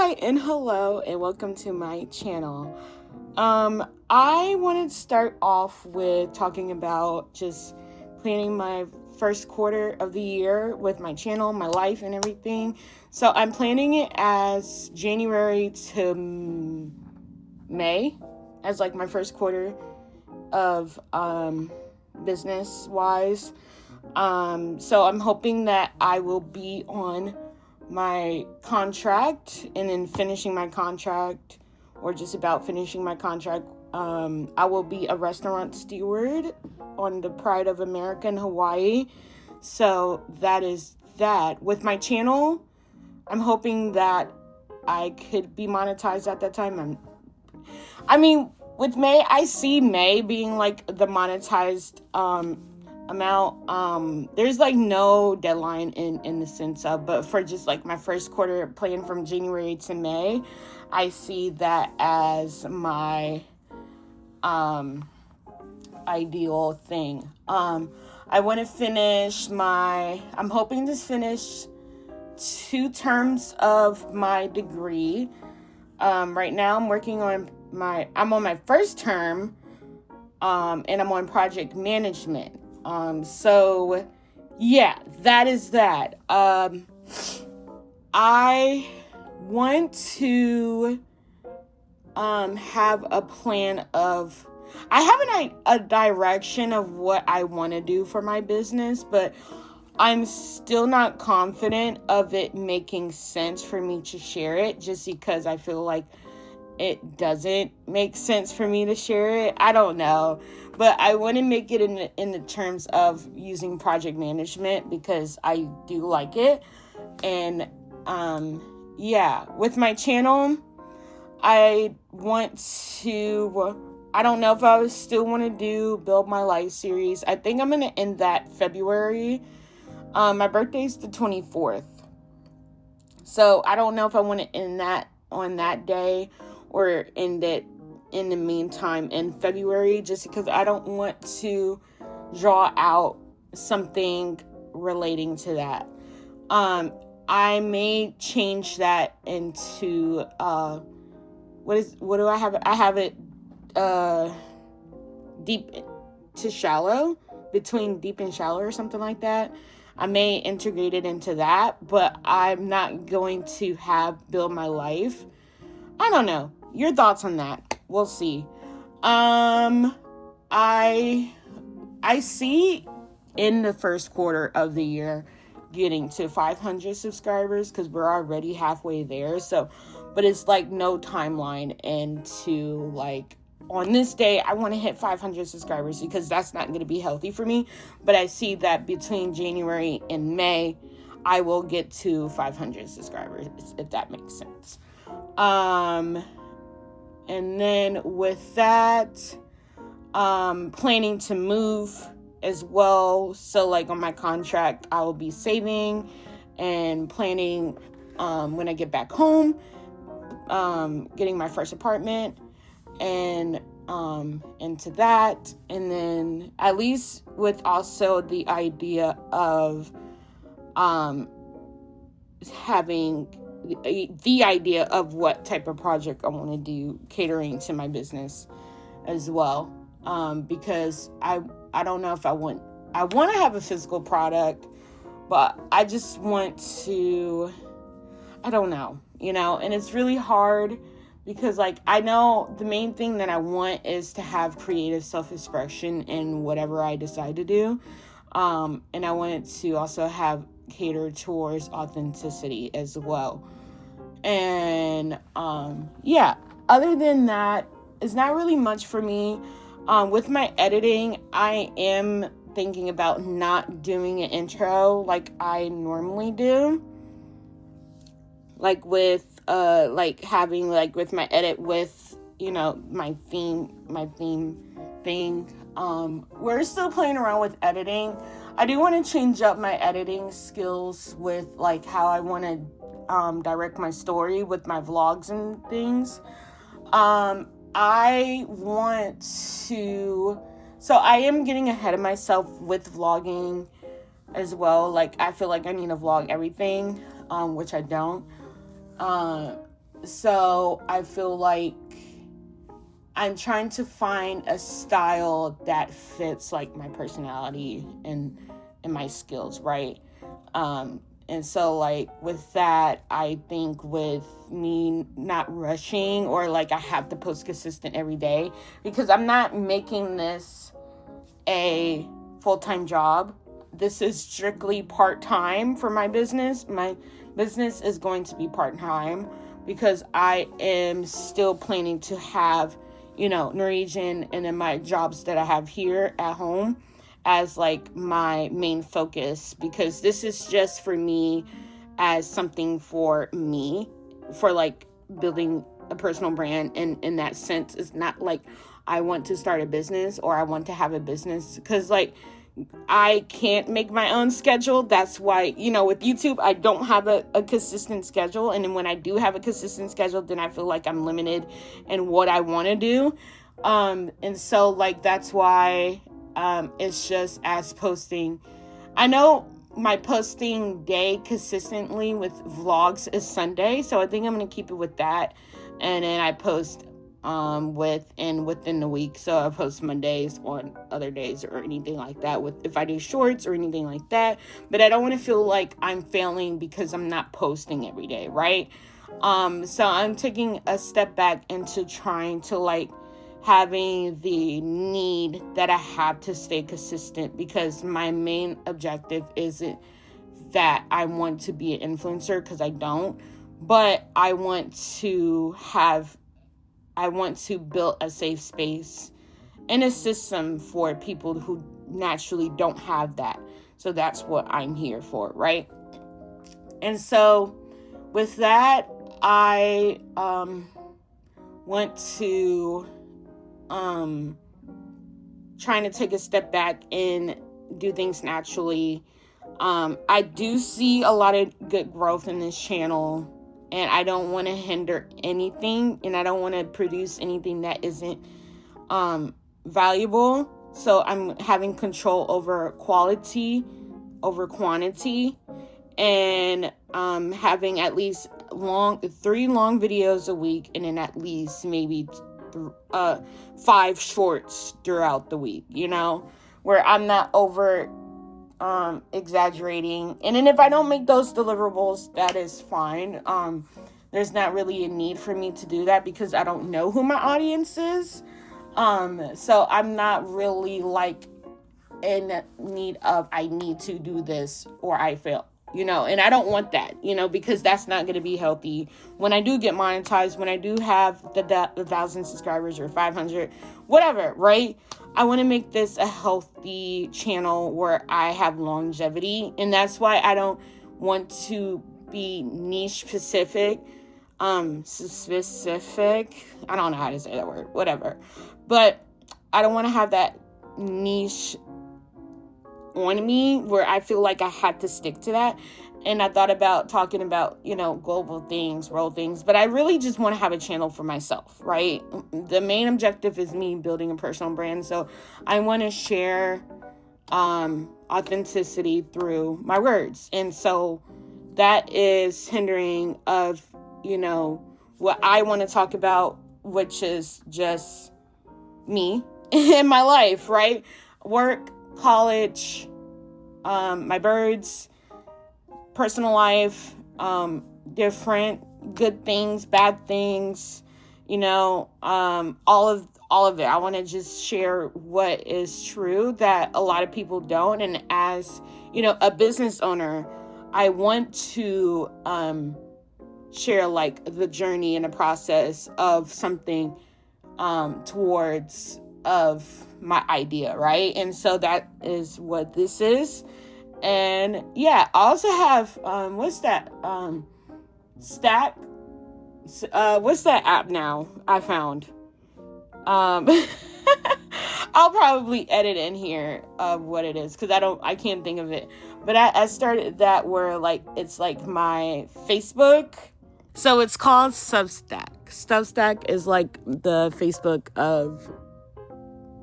Hi and hello and welcome to my channel. I wanted to start off with talking about just planning my first quarter of the year with my channel, my life, and everything. So I'm planning it as January to May as like my first quarter of business wise. So I'm hoping that I will be on my contract and then finishing my contract, or just about finishing my contract. I will be a restaurant steward on the Pride of America in Hawaii. So that is that. With my channel, I'm hoping that I could be monetized at that time. With May, I see May being like the monetized amount. There's like no deadline in the sense of, but for just like my first quarter plan from January to May, I see that as my ideal thing. I want to finish I'm hoping to finish 2 terms of my degree. Right now I'm working on I'm on my first term, and I'm on project management. So yeah, that is that. I want to have a plan of, I have a direction of what I want to do for my business, but I'm still not confident of it making sense for me to share it, just because I feel like it doesn't make sense for me to share it. I don't know, but I want to make it in the terms of using project management because I do like it. And with my channel, I don't know if I still want to do Build My Life series. I think I'm going to end that February. My birthday's the 24th. So I don't know if I want to end that on that day or end it in the meantime in February, just because I don't want to draw out something relating to that. I may change that into what do I have? I have it deep to shallow, between deep and shallow or something like that. I may integrate it into that, but I'm not going to have Build My Life. I don't know. Your thoughts on that? We'll see. I see in the first quarter of the year getting to 500 subscribers, because we're already halfway there. So, but it's like no timeline into like, on this day I want to hit 500 subscribers, because that's not going to be healthy for me. But I see that between January and May I will get to 500 subscribers, if that makes sense. And then with that, planning to move as well. So like on my contract, I will be saving and planning, when I get back home, getting my first apartment and into that. And then at least with also the idea of having the idea of what type of project I want to do catering to my business as well. Because I don't know if I want to have a physical product, but I just want to, I don't know, and it's really hard because like, I know the main thing that I want is to have creative self-expression in whatever I decide to do. And I want it to also have cater towards authenticity as well. And other than that, it's not really much for me. With my editing, I am thinking about not doing an intro like I normally do, like with having like with my edit with my theme thing. We're still playing around with editing. I do want to change up my editing skills with like how I want to direct my story with my vlogs and things. I am getting ahead of myself with vlogging as well. Like, I feel like I need to vlog everything, which I don't. So I feel like I'm trying to find a style that fits like my personality and my skills, right? And so like with that, I think with me not rushing, or like I have to post consistent every day, because I'm not making this a full-time job. This is strictly part-time for my business. My business is going to be part-time because I am still planning to have, Norwegian and then my jobs that I have here at home as like my main focus, because this is just for me, as something for me, for like building a personal brand. And in that sense, it's not like I want to start a business or I want to have a business, because like I can't make my own schedule. That's why, with YouTube, I don't have a consistent schedule. And then when I do have a consistent schedule, then I feel like I'm limited in what I want to do. And so like, that's why, it's just as posting. I know my posting day consistently with vlogs is Sunday. So I think I'm going to keep it with that. And then I post within the week. So I post Mondays on other days or anything like that, if I do shorts or anything like that. But I don't want to feel like I'm failing because I'm not posting every day, right? So I'm taking a step back into trying to like having the need that I have to stay consistent, because my main objective isn't that I want to be an influencer, because I don't, but I want to build a safe space and a system for people who naturally don't have that. So that's what I'm here for, right? And so with that, I want to trying to take a step back and do things naturally. I do see a lot of good growth in this channel, and I don't want to hinder anything, and I don't want to produce anything that isn't valuable. So I'm having control over quality over quantity, and having at least 3 long videos a week, and then at least maybe 5 shorts throughout the week, where I'm not over exaggerating. And then if I don't make those deliverables, that is fine. There's not really a need for me to do that, because I don't know who my audience is. So I'm not really like in need of, I need to do this or I fail, and I don't want that, because that's not going to be healthy. When I do get monetized, when I do have the 1,000 subscribers or 500, whatever, right? I want to make this a healthy channel where I have longevity. And that's why I don't want to be niche specific. I don't know how to say that word, whatever. But I don't want to have that niche on me where I feel like I had to stick to that. And I thought about talking about, global things, world things, but I really just want to have a channel for myself, right? The main objective is me building a personal brand. So I want to share authenticity through my words. And so that is hindering of, what I want to talk about, which is just me in my life, right? Work, college, my birds, personal life, different good things, bad things, all of it. I want to just share what is true that a lot of people don't. And as, a business owner, I want to share like the journey and the process of something towards of my idea, right? And so that is what this is. And yeah, I also have what's that Stack, what's that app now I found? I'll probably edit in here of what it is, because I can't think of it, but I started that where like it's like my Facebook. So it's called Substack. Substack is like the Facebook of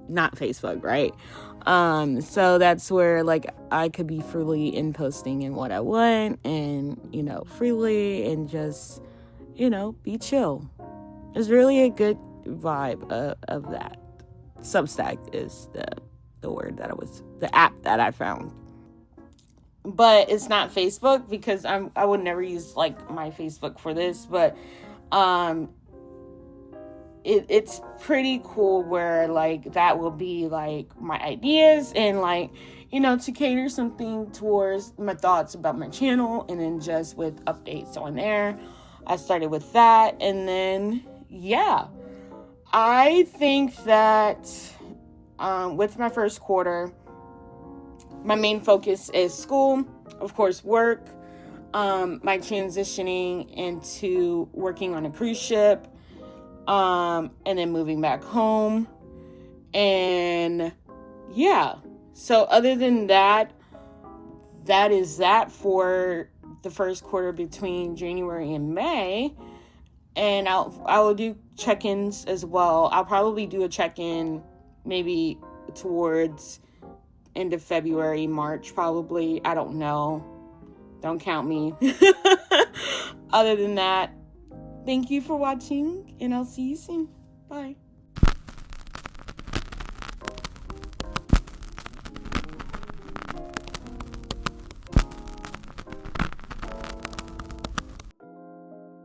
not Facebook, right? So that's where like I could be freely in posting in what I want, and freely, and just be chill. It's really a good vibe of that. Substack is the word the app that I found. But it's not Facebook, because I would never use like my Facebook for this, but it's pretty cool where like that will be like my ideas, and like to cater something towards my thoughts about my channel, and then just with updates on there. I started with that, and then I think that with my first quarter, my main focus is school, of course, work, my transitioning into working on a cruise ship, and then moving back home. And so other than that is that for the first quarter between January and May. And I will do check-ins as well. I'll probably do a check-in maybe towards end of February, March, probably. I don't know. Don't count me. Other than that, thank you for watching, and I'll see you soon. Bye.